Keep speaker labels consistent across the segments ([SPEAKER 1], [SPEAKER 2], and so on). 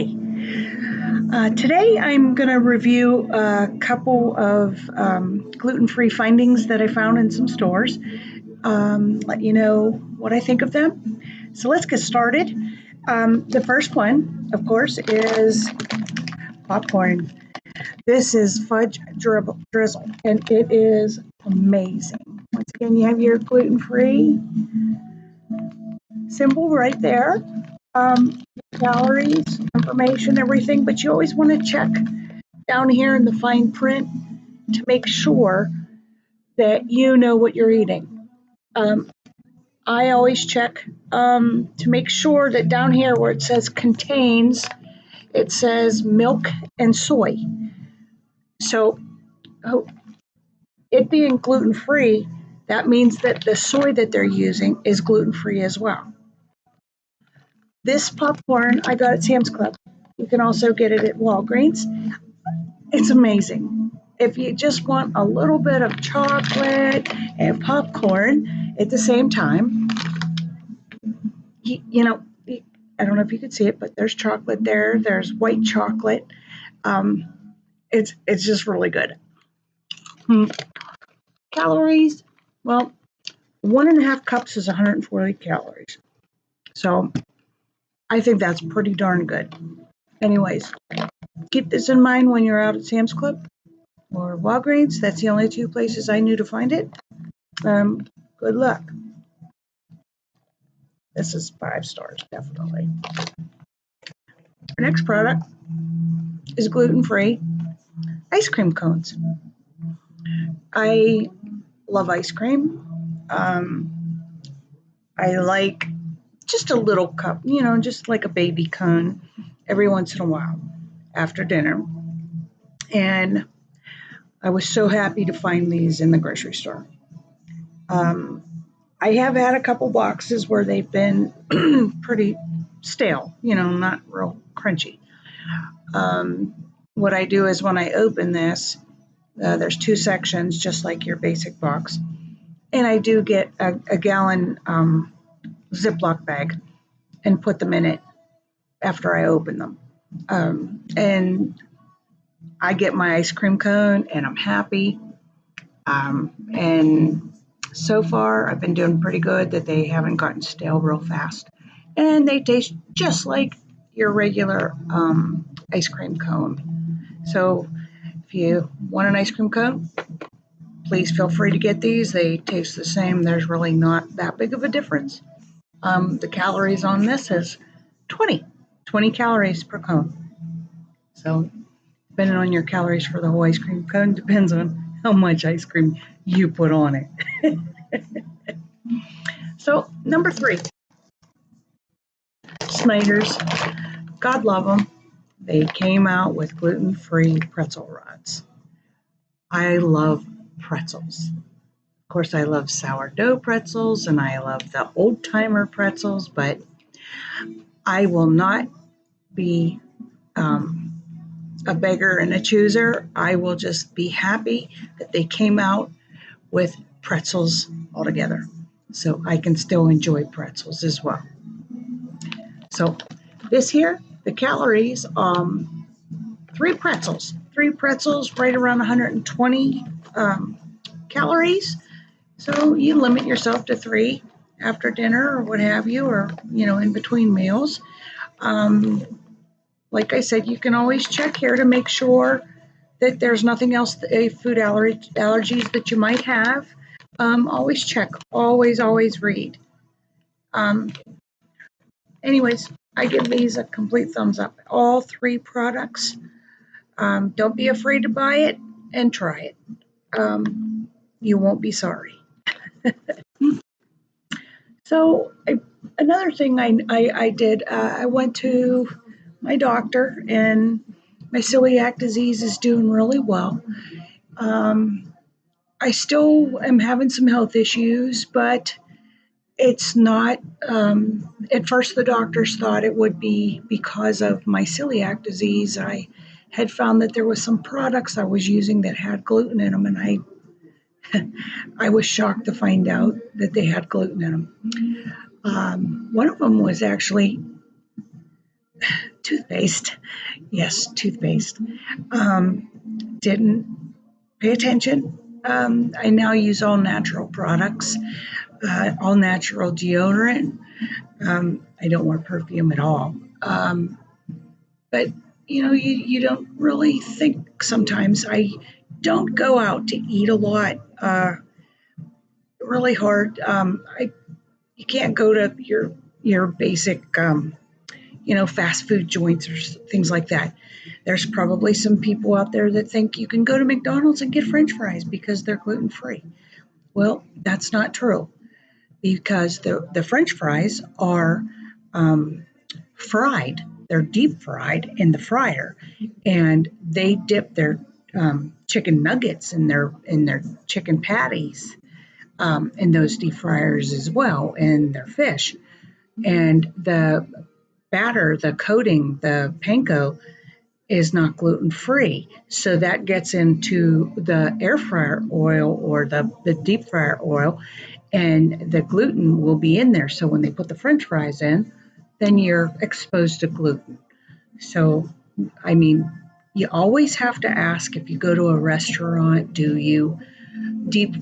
[SPEAKER 1] Hi. Today I'm going to review a couple of gluten-free findings that I found in some stores. Let you know what I think of them. So let's get started. The first one, of course, is popcorn. This is fudge drizzle, and it is amazing. Once again, you have your gluten-free symbol right there. Calories, information, everything, but you always want to check down here in the fine print to make sure that you know what you're eating. I always check to make sure that down here where it says contains, it says milk and soy. So it being gluten-free, that means that the soy that they're using is gluten-free as well. This popcorn I got at Sam's Club. You can also get it at Walgreens. It's amazing. If you just want a little bit of chocolate and popcorn at the same time, I don't know if you could see it, but there's chocolate there. There's white chocolate. It's just really good. Calories, well, 1.5 cups is 140 calories. So I think that's pretty darn good. Anyways, keep this in mind when you're out at Sam's Club or Walgreens. That's the only two places I knew to find it. Good luck. This is 5 stars, definitely. Our next product is gluten-free ice cream cones. I love ice cream. I like just a little cup, just like a baby cone every once in a while after dinner. And I was so happy to find these in the grocery store. I have had a couple boxes where they've been pretty stale, not real crunchy. What I do is when I open this, there's 2 sections, just like your basic box. And I do get a gallon Ziploc bag and put them in it after I open them. And I get my ice cream cone and I'm happy. And so far I've been doing pretty good that they haven't gotten stale real fast. And they taste just like your regular ice cream cone. So if you want an ice cream cone, please feel free to get these. They taste the same. There's really not that big of a difference. The calories on this is 20 calories per cone. So depending on your calories for the whole ice cream cone depends on how much ice cream you put on it. So number 3, Snyder's. God love them. They came out with gluten-free pretzel rods. I love pretzels. Of course, I love sourdough pretzels and I love the old-timer pretzels, but I will not be a beggar and a chooser. I will just be happy that they came out with pretzels altogether, so I can still enjoy pretzels as well. So this here, the calories, 3 pretzels, right around 120 calories. So you limit yourself to 3 after dinner or what have you, or in between meals. Like I said, you can always check here to make sure that there's nothing else, food allergies that you might have. Always check, always read. Anyways, I give these a complete thumbs up. All 3 products. Don't be afraid to buy it and try it. You won't be sorry. So another thing I did, I went to my doctor, and my celiac disease is doing really well. I still am having some health issues, but it's not, at first the doctors thought it would be because of my celiac disease. I had found that there was some products I was using that had gluten in them, and I was shocked to find out that they had gluten in them. One of them was actually toothpaste. Yes, toothpaste. Didn't pay attention. I now use all natural products, all natural deodorant. I don't wear perfume at all. But you don't really think sometimes. I don't go out to eat a lot. Really hard. You can't go to your basic fast food joints or things like that. There's probably some people out there that think you can go to McDonald's and get French fries because they're gluten free. Well, that's not true because the French fries are fried. They're deep fried in the fryer, and they dip their chicken nuggets in their chicken patties in those deep fryers as well, and their fish. And the batter, the coating, the panko is not gluten free. So that gets into the air fryer oil or the deep fryer oil, and the gluten will be in there. So when they put the French fries in, then you're exposed to gluten. So, I mean, you always have to ask if you go to a restaurant, do you deep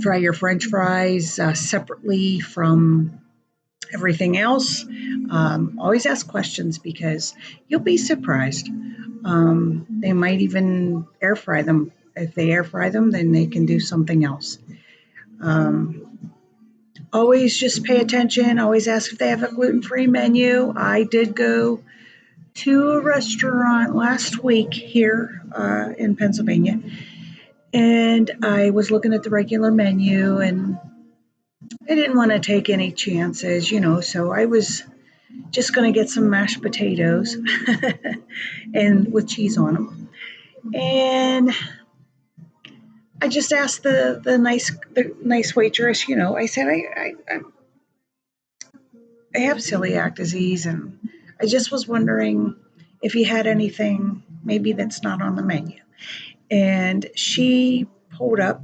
[SPEAKER 1] fry your French fries separately from everything else? Always ask questions because you'll be surprised. They might even air fry them. If they air fry them, then they can do something else. Always just pay attention. Always ask if they have a gluten free menu. I did go to a restaurant last week here in Pennsylvania, and I was looking at the regular menu, and I didn't want to take any chances, so I was just going to get some mashed potatoes and with cheese on them. And I just asked the nice waitress, I said I have celiac disease, and I just was wondering if you had anything maybe that's not on the menu. And she pulled up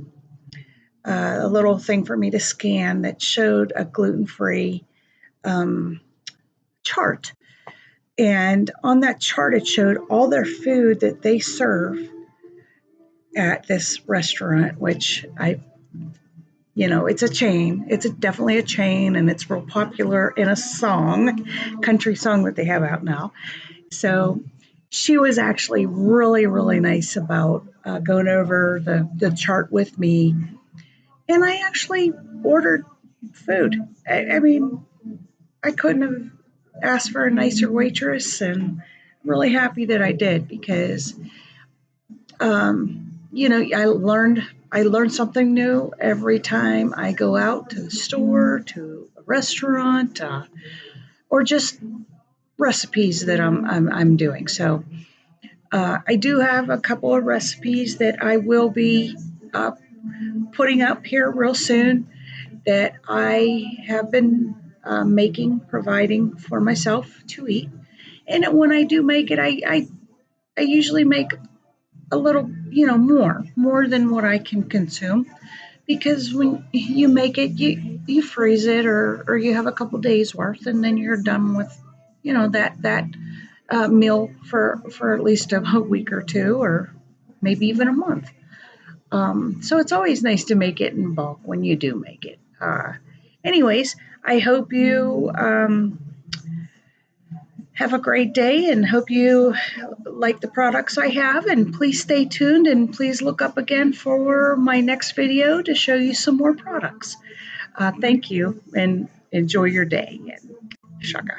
[SPEAKER 1] a little thing for me to scan that showed a gluten-free um, chart. And on that chart, it showed all their food that they serve at this restaurant, which it's a chain. It's definitely a chain, and it's real popular in a song, country song that they have out now. So she was actually really, really nice about going over the chart with me. And I actually ordered food. I mean, I couldn't have asked for a nicer waitress, and I'm really happy that I did because, I learned something new every time I go out to the store, to a restaurant, or just recipes that I'm doing. So I do have a couple of recipes that I will be uh, putting up here real soon that I have been making, providing for myself to eat. And when I do make it, I usually make a little, more than what I can consume. Because when you make it, you freeze it, or you have a couple days worth, and then you're done with, that meal for at least a week or two, or maybe even a month. So it's always nice to make it in bulk when you do make it. Anyways, I hope you have a great day and hope you like the products I have. And please stay tuned and please look up again for my next video to show you some more products. Thank you and enjoy your day. Shaka.